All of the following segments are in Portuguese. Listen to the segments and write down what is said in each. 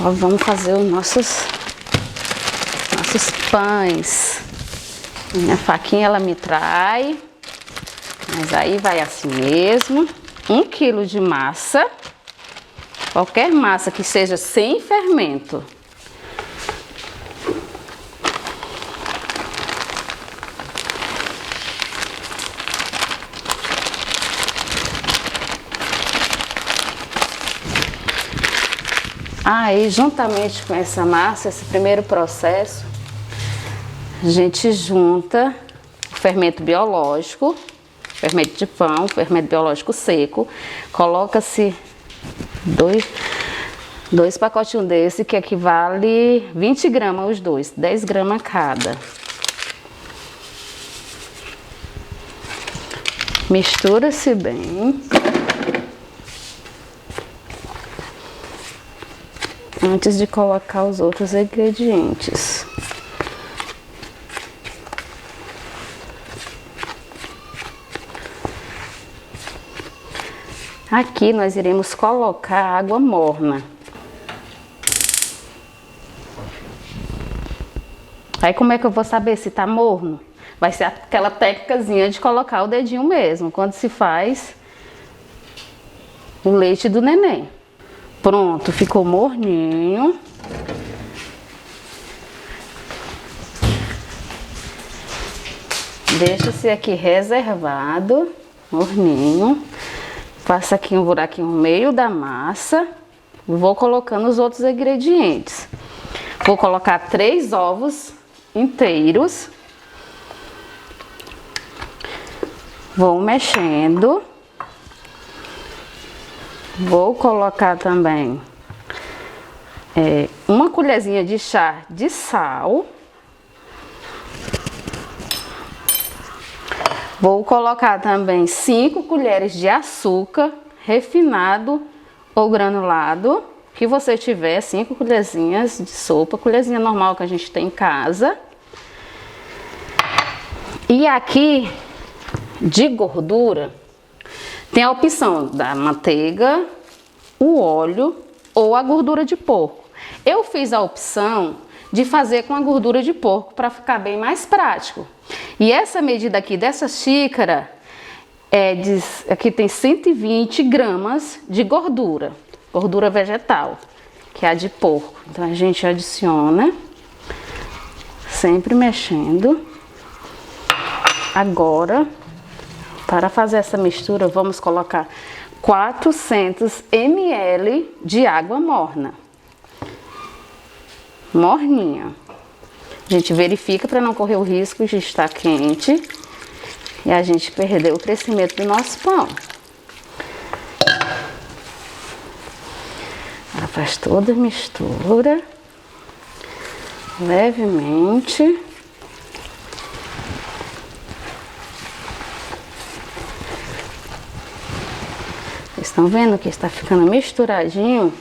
Ó, vamos fazer os nossos pães. Minha faquinha, ela me trai, mas aí vai assim mesmo. 1 quilo de massa, qualquer massa que seja sem fermento. Aí, juntamente com essa massa, esse primeiro processo, a gente junta o fermento biológico, fermento de pão, fermento biológico seco. Coloca-se dois pacotinhos desse, que equivale 20 gramas os dois, 10 gramas cada. Mistura-se bem. Antes de colocar os outros ingredientes. Aqui nós iremos colocar água morna. Aí como é que eu vou saber se tá morno? Vai ser aquela técnicazinha de colocar o dedinho mesmo, quando se faz o leite do neném. Pronto, ficou morninho. Deixa-se aqui reservado, morninho. Faço aqui um buraquinho no meio da massa. Vou colocando os outros ingredientes. Vou colocar 3 ovos inteiros. Vou mexendo. Vou colocar também 1 colherzinha de chá de sal. Vou colocar também 5 colheres de açúcar refinado ou granulado, que você tiver, 5 colherzinhas de sopa, colherzinha normal que a gente tem em casa. E aqui, de gordura, tem a opção da manteiga, o óleo ou a gordura de porco. Eu fiz a opção de fazer com a gordura de porco para ficar bem mais prático. E essa medida aqui dessa xícara aqui tem 120 gramas de gordura vegetal, que é a de porco. Então a gente adiciona, sempre mexendo. Agora, para fazer essa mistura, vamos colocar 400 ml de água morna. Morninha. A gente verifica para não correr o risco de estar quente e a gente perder o crescimento do nosso pão. Ela faz toda a mistura levemente. Vocês estão vendo que está ficando misturadinho,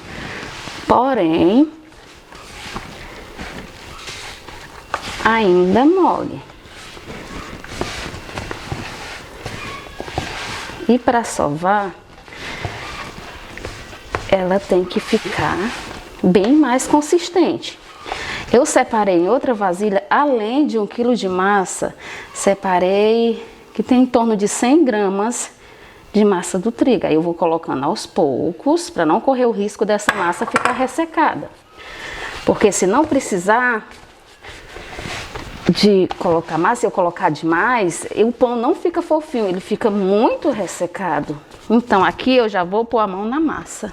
porém ainda mole. E para sovar, ela tem que ficar bem mais consistente. Eu separei em outra vasilha, além de 1 quilo de massa, separei que tem em torno de 100 gramas de massa do trigo. Aí eu vou colocando aos poucos, para não correr o risco dessa massa ficar ressecada. Porque se não precisar de colocar massa, se eu colocar demais, o pão não fica fofinho, ele fica muito ressecado. Então aqui eu já vou pôr a mão na massa.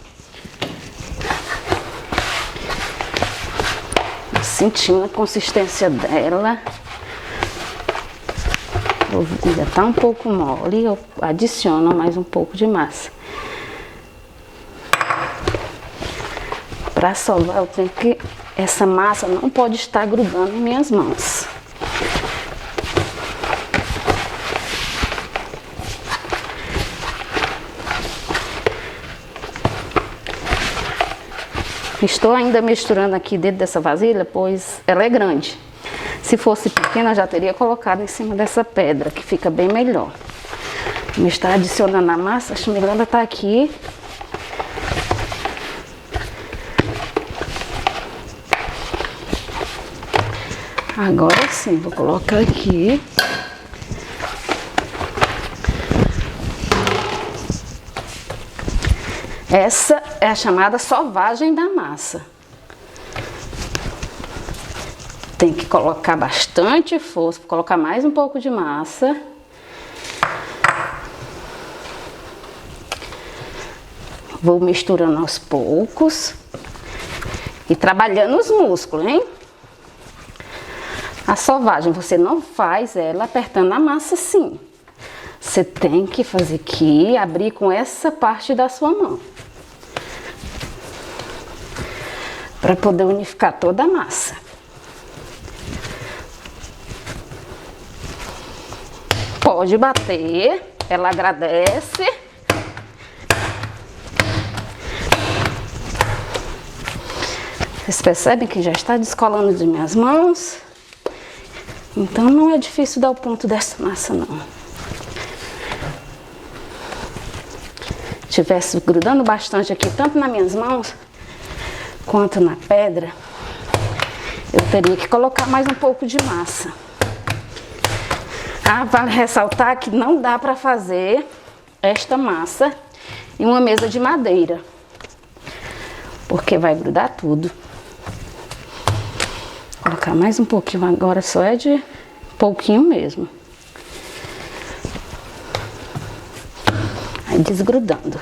Sentindo a consistência dela. Ainda tá um pouco mole, eu adiciono mais um pouco de massa. Para sovar, eu tenho que... essa massa não pode estar grudando em minhas mãos. Estou ainda misturando aqui dentro dessa vasilha, pois ela é grande. Se fosse pequena, eu já teria colocado em cima dessa pedra, que fica bem melhor. Vou estar adicionando a massa, a chinelada está aqui. Agora sim, vou colocar aqui. Essa é a chamada sovagem da massa. Tem que colocar bastante força, colocar mais um pouco de massa. Vou misturando aos poucos e trabalhando os músculos, hein? A sovagem, você não faz ela apertando a massa assim. Você tem que fazer aqui, abrir com essa parte da sua mão. Para poder unificar toda a massa. Pode bater, ela agradece. Vocês percebem que já está descolando de minhas mãos? Então não é difícil dar o ponto dessa massa, não. Se tivesse grudando bastante aqui, tanto nas minhas mãos quanto na pedra, eu teria que colocar mais um pouco de massa. Ah, vale ressaltar que não dá para fazer esta massa em uma mesa de madeira, porque vai grudar tudo. Vou colocar mais um pouquinho agora, só é de pouquinho mesmo. Aí desgrudando.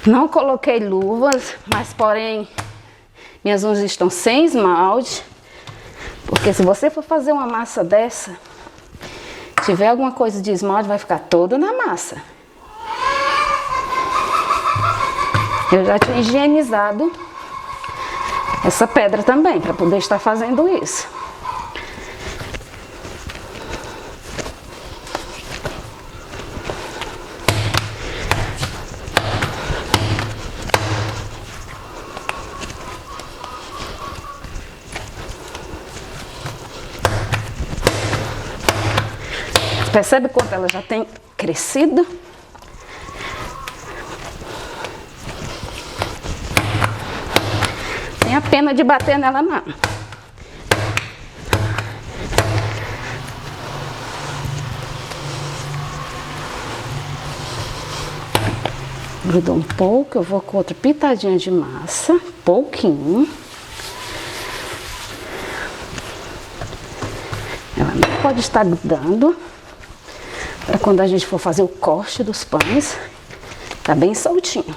Não coloquei luvas, mas porém minhas unhas estão sem esmalte, porque se você for fazer uma massa dessa, tiver alguma coisa de esmalte, vai ficar toda na massa. Eu já tinha higienizado essa pedra também, para poder estar fazendo isso. Percebe quanto ela já tem crescido? Tem a pena de bater nela, não. Grudou um pouco, eu vou com outra pitadinha de massa, pouquinho. Ela não pode estar grudando. Para quando a gente for fazer o corte dos pães, tá bem soltinho.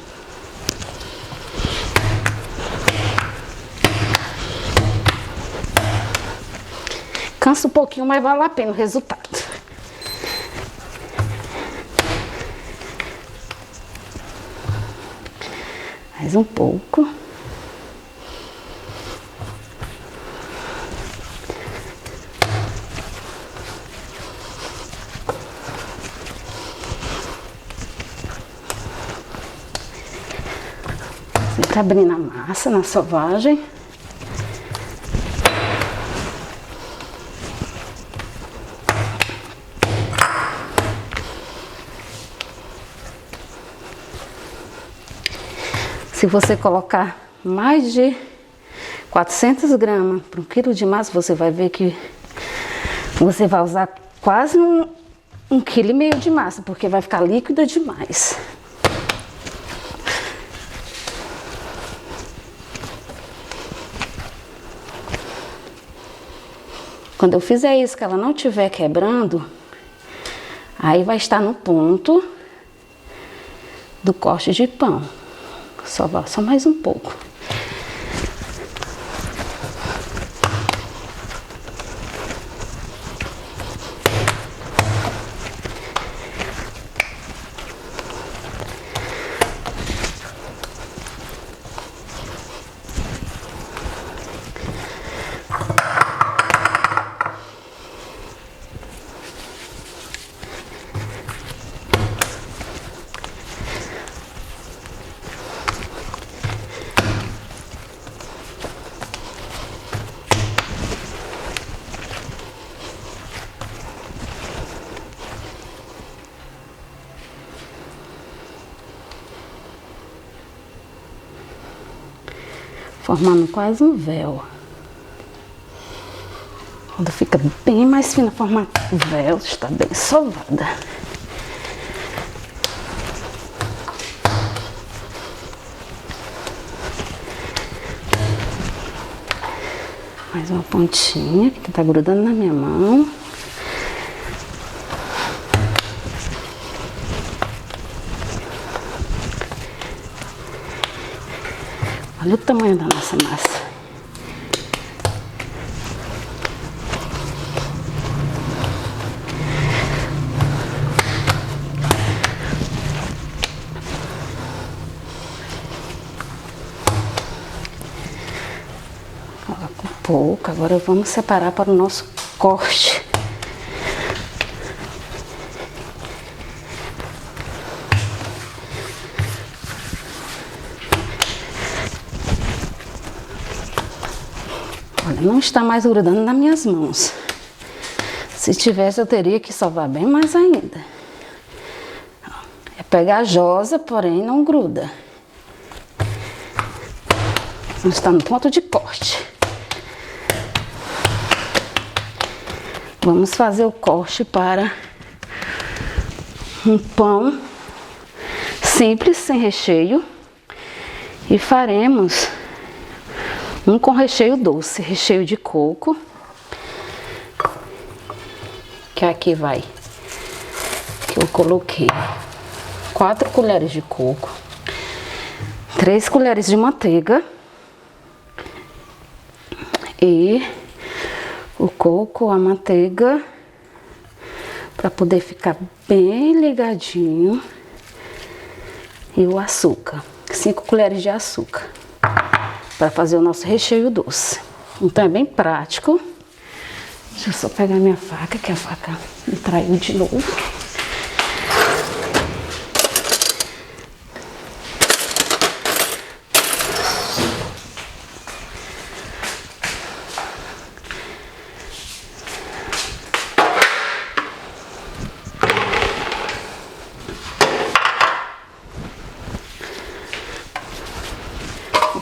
Cansa um pouquinho, mas vale a pena o resultado. Mais um pouco. Sempre abrindo a massa na sovagem. Se você colocar mais de 400 gramas para 1 quilo de massa, você vai ver que você vai usar quase 1,5 kg de massa, porque vai ficar líquida demais. Quando eu fizer isso, que ela não estiver quebrando, aí vai estar no ponto do corte de pão. Só mais um pouco. formando quase um véu. Quando fica bem mais fina, formar o véu, está bem sovada. Mais uma pontinha que tá grudando na minha mão. Olha o tamanho da nossa massa. Coloca um pouco. Agora vamos separar para o nosso corte. Olha, não está mais grudando nas minhas mãos. Se tivesse, eu teria que sovar bem mais ainda. É pegajosa, porém não gruda. Está no ponto de corte. Vamos fazer o corte para um pão simples, sem recheio. E faremos um com recheio doce, recheio de coco. Que aqui vai, que eu coloquei 4 colheres de coco, 3 colheres de manteiga e o coco, a manteiga, para poder ficar bem ligadinho, e o açúcar, 5 colheres de açúcar, para fazer o nosso recheio doce. Então é bem prático. Deixa eu só pegar minha faca, que a faca me traiu de novo.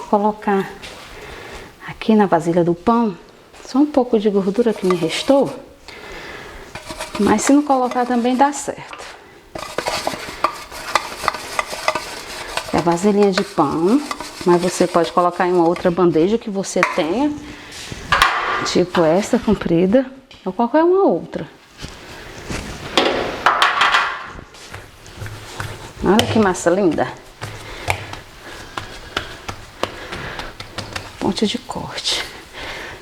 Colocar aqui na vasilha do pão só um pouco de gordura que me restou, mas se não colocar também dá certo. É a vasilhinha de pão, mas você pode colocar em uma outra bandeja que você tenha, tipo essa comprida, ou qualquer uma outra. Olha que massa linda. Ponto de corte.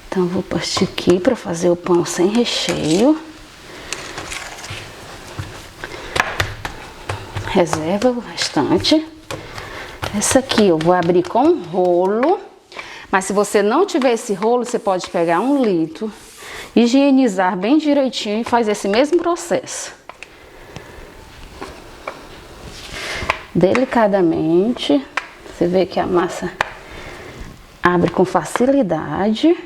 Então eu vou partir aqui para fazer o pão sem recheio. Reserva o restante. Essa aqui eu vou abrir com um rolo, mas se você não tiver esse rolo, você pode pegar 1 litro, higienizar bem direitinho e faz esse mesmo processo. Delicadamente, você vê que a massa abre com facilidade,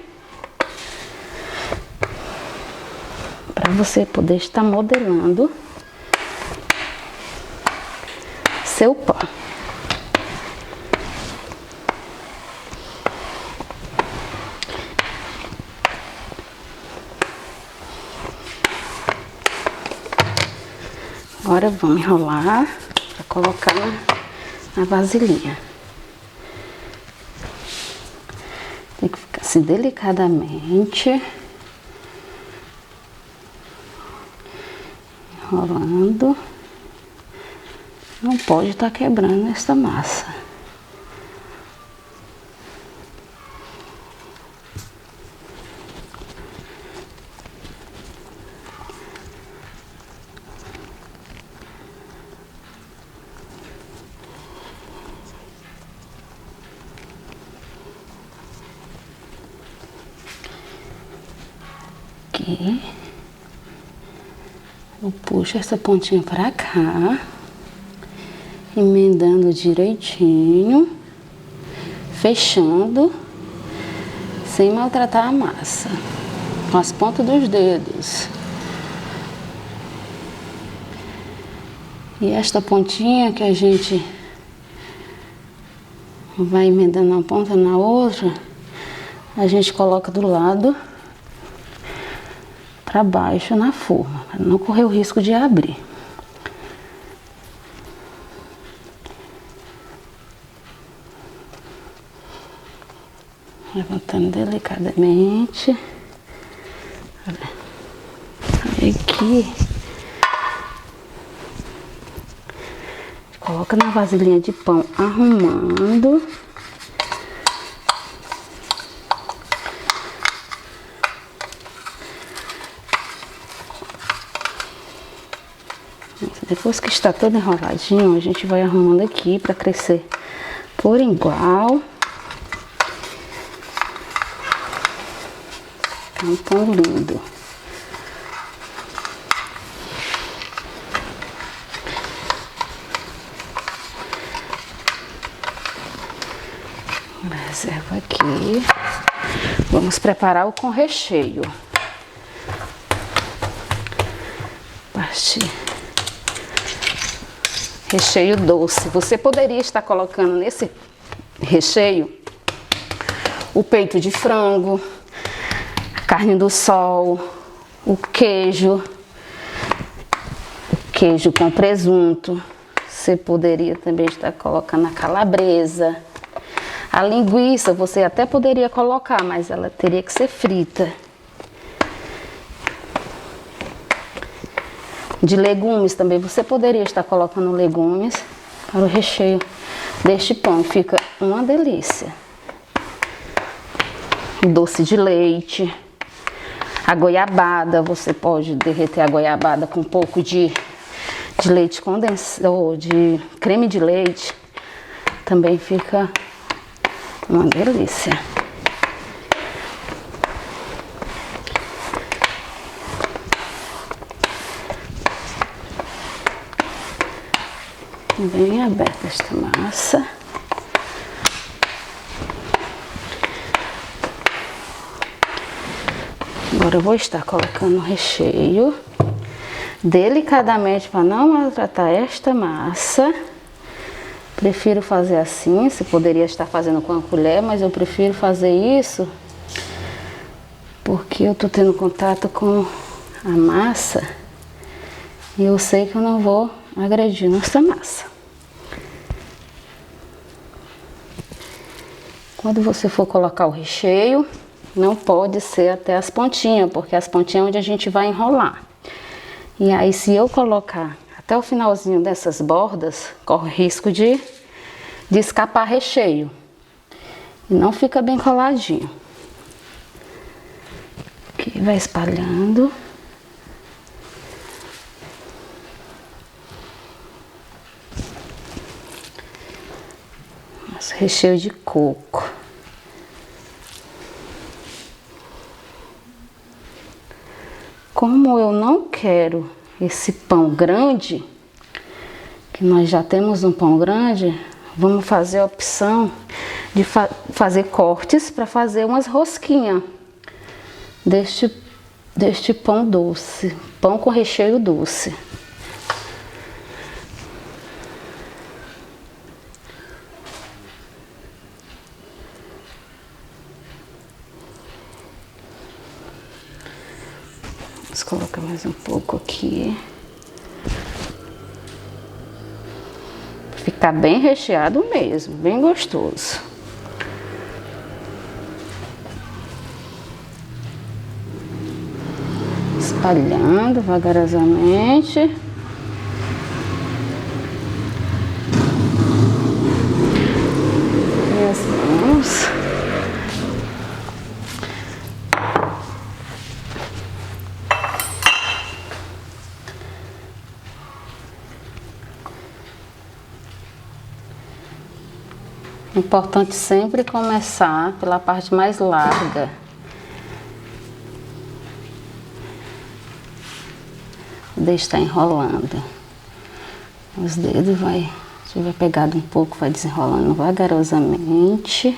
para você poder estar modelando seu pão. Agora vamos enrolar para colocar na vasilhinha. Tem que ficar assim delicadamente enrolando. Não pode estar quebrando essa massa. Aqui. Eu puxo essa pontinha pra cá, emendando direitinho, fechando, sem maltratar a massa, com as pontas dos dedos. E esta pontinha que a gente vai emendando uma ponta na outra, a gente coloca do lado para baixo na forma, para não correr o risco de abrir. Levantando delicadamente. Aqui. Coloca na vasilhinha de pão arrumando. Depois que está todo enroladinho, a gente vai arrumando aqui para crescer por igual. É um pão lindo. Reserva aqui. Vamos preparar o com recheio. Partir. Recheio doce. Você poderia estar colocando nesse recheio o peito de frango, a carne do sol, o queijo com presunto. Você poderia também estar colocando a calabresa. A linguiça você até poderia colocar, mas ela teria que ser frita. De legumes também você poderia estar colocando legumes para o recheio deste pão. Fica uma delícia. Doce de leite. A goiabada, você pode derreter a goiabada com um pouco de leite condensado, ou de creme de leite. Também fica uma delícia. Bem aberta esta massa. Agora eu vou estar colocando o recheio delicadamente para não maltratar esta massa. Prefiro fazer assim, você poderia estar fazendo com a colher, mas eu prefiro fazer isso porque eu tô tendo contato com a massa e eu sei que eu não vou agredir nossa massa. Quando você for colocar o recheio, não pode ser até as pontinhas, porque as pontinhas é onde a gente vai enrolar. E aí, se eu colocar até o finalzinho dessas bordas, corre o risco de escapar recheio. E não fica bem coladinho. Aqui vai espalhando. Nosso recheio de coco. Como eu não quero esse pão grande, que nós já temos um pão grande, vamos fazer a opção de fazer cortes para fazer umas rosquinhas deste pão doce, pão com recheio doce. Vamos colocar mais um pouco aqui. Ficar bem recheado mesmo, bem gostoso. Espalhando vagarosamente. E as mãos. Importante sempre começar pela parte mais larga. Deixa estar enrolando. Os dedos vai, se tiver pegado um pouco, vai desenrolando vagarosamente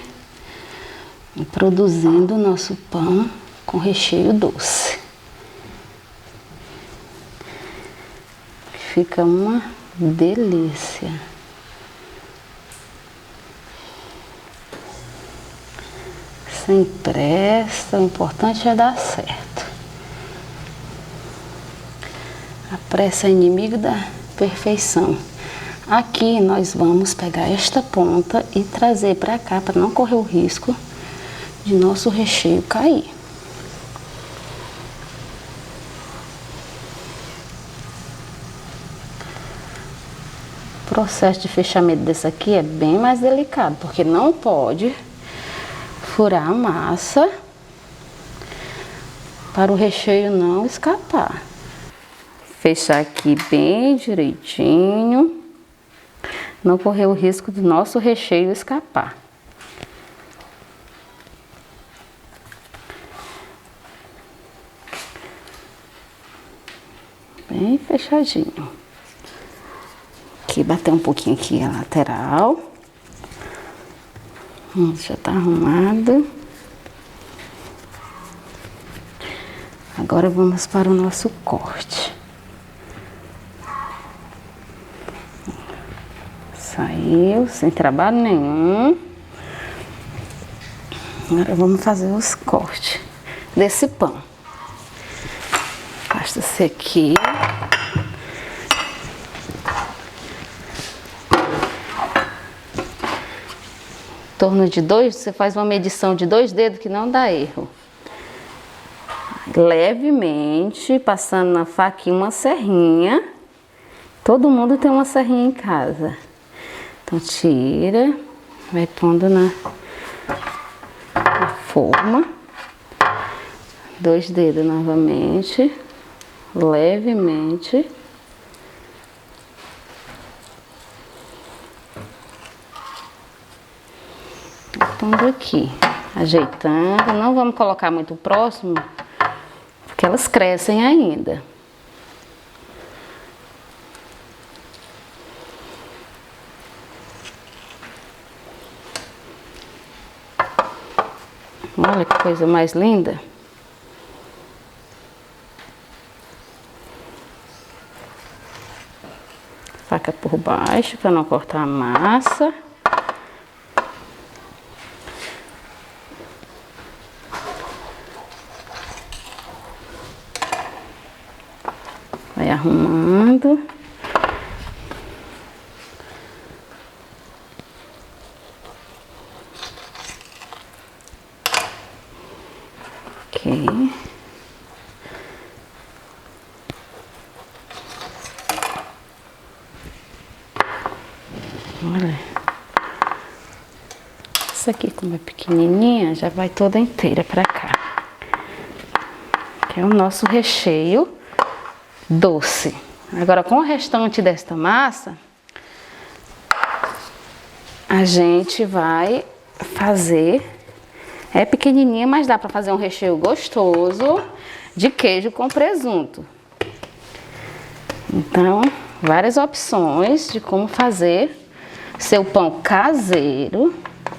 e produzindo o nosso pão com recheio doce. Fica uma delícia. Sem pressa, o importante é dar certo. A pressa é inimigo da perfeição. Aqui nós vamos pegar esta ponta e trazer para cá, para não correr o risco de nosso recheio cair. O processo de fechamento desse aqui é bem mais delicado, porque não pode furar a massa para o recheio não escapar. Fechar aqui bem direitinho, não correr o risco do nosso recheio escapar. Bem fechadinho. Aqui, bater um pouquinho aqui a lateral. Já tá arrumado. Agora vamos para o nosso corte. Saiu sem trabalho nenhum. Agora vamos fazer os cortes desse pão. Basta ser aqui. Em torno de 2, você faz uma medição de 2 dedos que não dá erro. Levemente, passando na faquinha uma serrinha. Todo mundo tem uma serrinha em casa. Então tira, vai pondo na forma. 2 dedos novamente, levemente. Pondo aqui, ajeitando. Não vamos colocar muito próximo, porque elas crescem ainda. Olha que coisa mais linda. Faca por baixo para não cortar a massa. Vai arrumando. Ok. Olha. Essa aqui, como é pequenininha, já vai toda inteira pra cá. Que é o nosso recheio doce. Agora, com o restante desta massa, a gente vai fazer. É pequenininha, mas dá para fazer um recheio gostoso de queijo com presunto. Então, várias opções de como fazer seu pão caseiro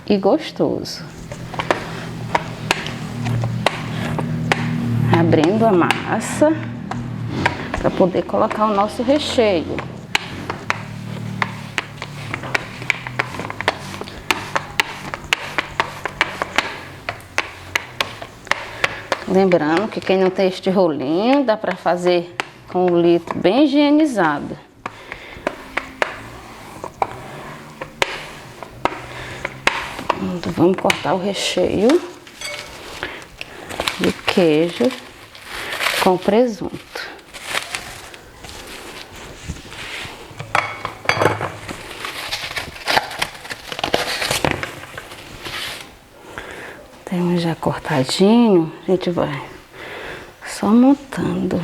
e gostoso. Abrindo a massa para poder colocar o nosso recheio. Lembrando que quem não tem este rolinho, dá para fazer com o litro bem higienizado. Então, vamos cortar o recheio de queijo com presunto. Temos já cortadinho, a gente vai só montando.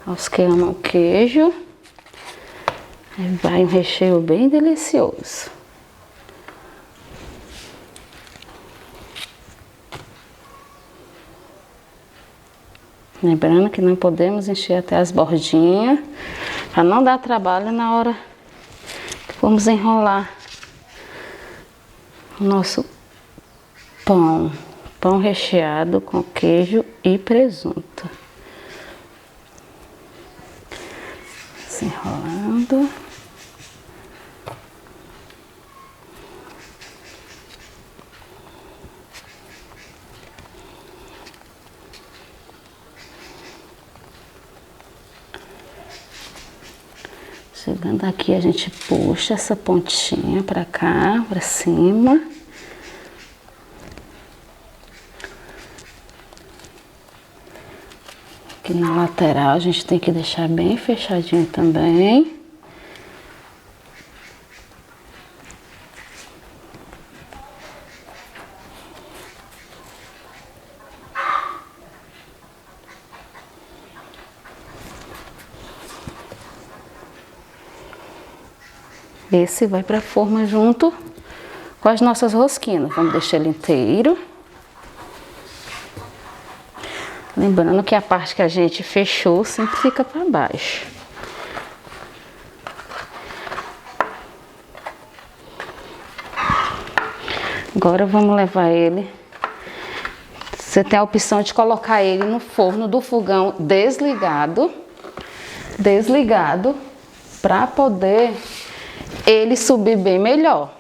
Aos que amam o queijo, vai um recheio bem delicioso. Lembrando que não podemos encher até as bordinhas, para não dar trabalho na hora que vamos enrolar o nosso pão. Pão recheado com queijo e presunto. Se enrolando. Chegando aqui, a gente puxa essa pontinha pra cá, pra cima. Aqui na lateral a gente tem que deixar bem fechadinho também. Esse vai para a forma junto com as nossas rosquinhas. Vamos deixar ele inteiro. Lembrando que a parte que a gente fechou sempre fica para baixo. Agora vamos levar ele. Você tem a opção de colocar ele no forno do fogão desligado. Para poder ele subir bem melhor.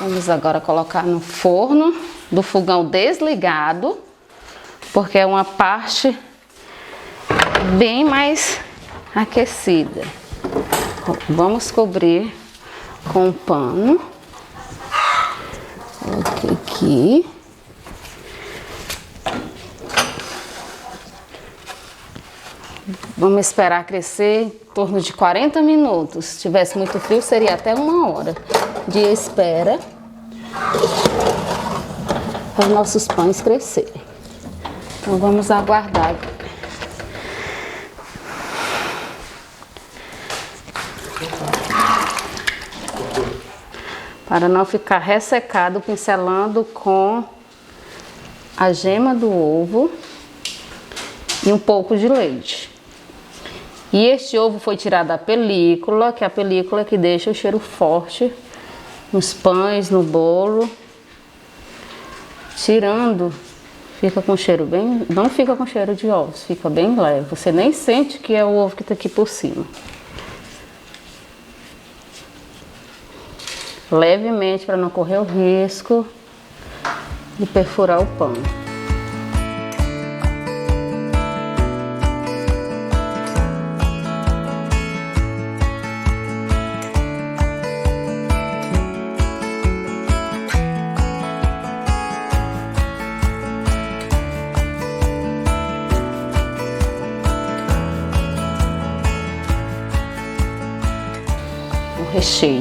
Vamos agora colocar no forno do fogão desligado, porque é uma parte bem mais aquecida. Vamos cobrir com um pano. Coloquei aqui. Vamos esperar crescer em torno de 40 minutos. Se tivesse muito frio, seria até 1 hora de espera para os nossos pães crescerem. Então vamos aguardar. Para não ficar ressecado, pincelando com a gema do ovo e um pouco de leite. E este ovo foi tirado da película, que é a película que deixa o cheiro forte nos pães, no bolo. Tirando, fica com cheiro bem, não fica com cheiro de ovos, fica bem leve. Você nem sente que é o ovo que está aqui por cima. Levemente, para não correr o risco de perfurar o pão. Recheio.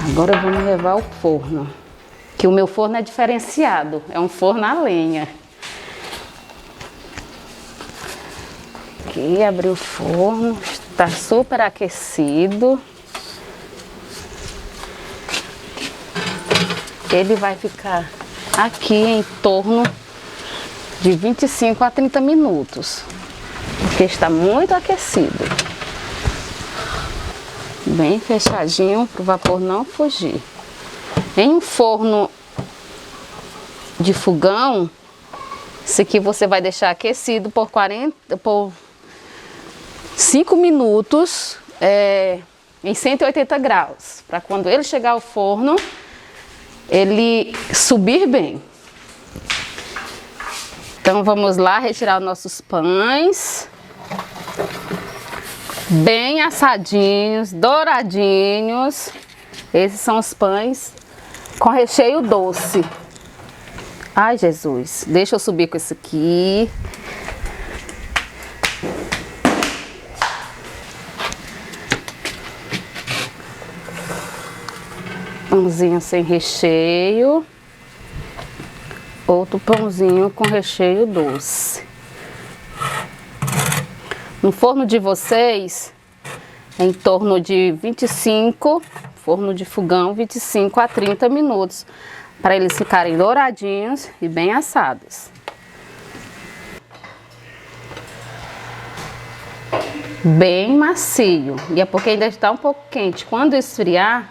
Agora vamos levar ao forno, que o meu forno é diferenciado, é um forno a lenha. Aqui, abri o forno, está super aquecido. Ele vai ficar aqui em torno de 25 a 30 minutos, porque está muito aquecido. Bem fechadinho para o vapor não fugir. Em um forno de fogão, esse aqui você vai deixar aquecido por 5 minutos em 180 graus. Para quando ele chegar ao forno, ele subir bem. Então vamos lá retirar os nossos pães. Bem assadinhos, douradinhos. Esses são os pães com recheio doce. Ai, Jesus, deixa eu subir com esse aqui. Pãozinho sem recheio. Outro pãozinho com recheio doce. No forno de vocês, em torno de 25, forno de fogão, 25 a 30 minutos, para eles ficarem douradinhos e bem assados. Bem macio, e é porque ainda está um pouco quente. Quando esfriar,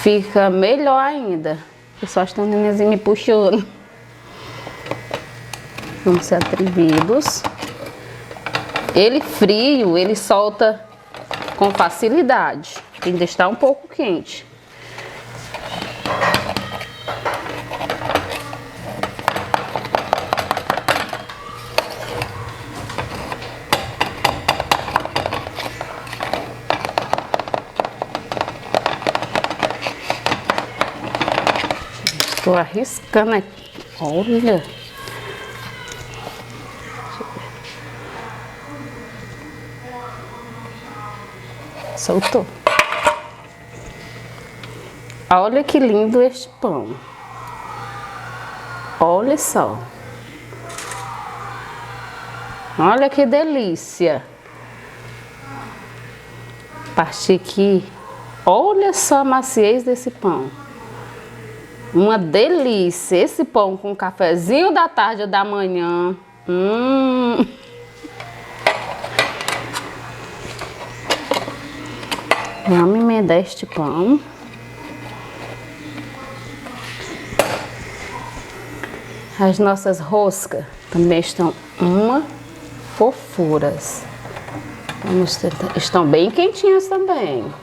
fica melhor ainda. Eu só estou nenenzinho me puxando. Vamos ser atrevidos. Ele frio, ele solta com facilidade. Ainda está um pouco quente. Estou arriscando aqui. Olha. Soltou. Olha que lindo este pão. Olha só. Olha que delícia. Partir aqui. Olha só a maciez desse pão. Uma delícia. Esse pão com cafezinho da tarde ou da manhã. Vamos emendar este pão. As nossas roscas também estão uma fofuras. Vamos tentar. Estão bem quentinhas também.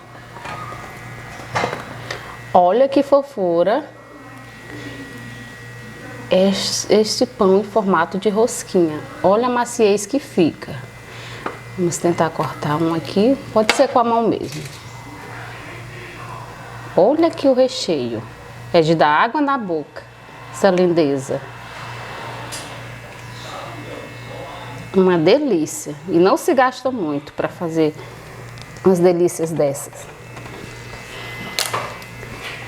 Olha que fofura. Este pão em formato de rosquinha. Olha a maciez que fica. Vamos tentar cortar um aqui. Pode ser com a mão mesmo. Olha aqui o recheio. É de dar água na boca. Essa lindeza. Uma delícia. E não se gasta muito para fazer umas delícias dessas.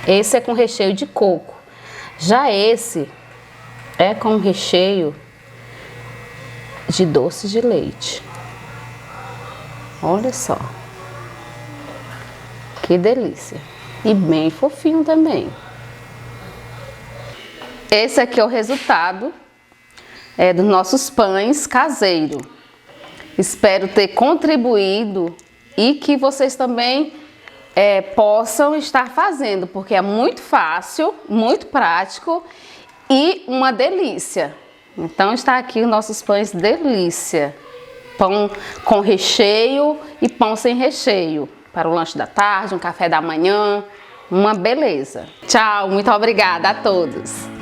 Esse é com recheio de coco. Já esse é com recheio de doce de leite. Olha só. Que delícia. E bem fofinho também. Esse aqui é o resultado dos nossos pães caseiros. Espero ter contribuído e que vocês também possam estar fazendo, porque é muito fácil, muito prático e uma delícia. Então está aqui os nossos pães delícia. Pão com recheio e pão sem recheio. Para o lanche da tarde, um café da manhã, uma beleza. Tchau, muito obrigada a todos.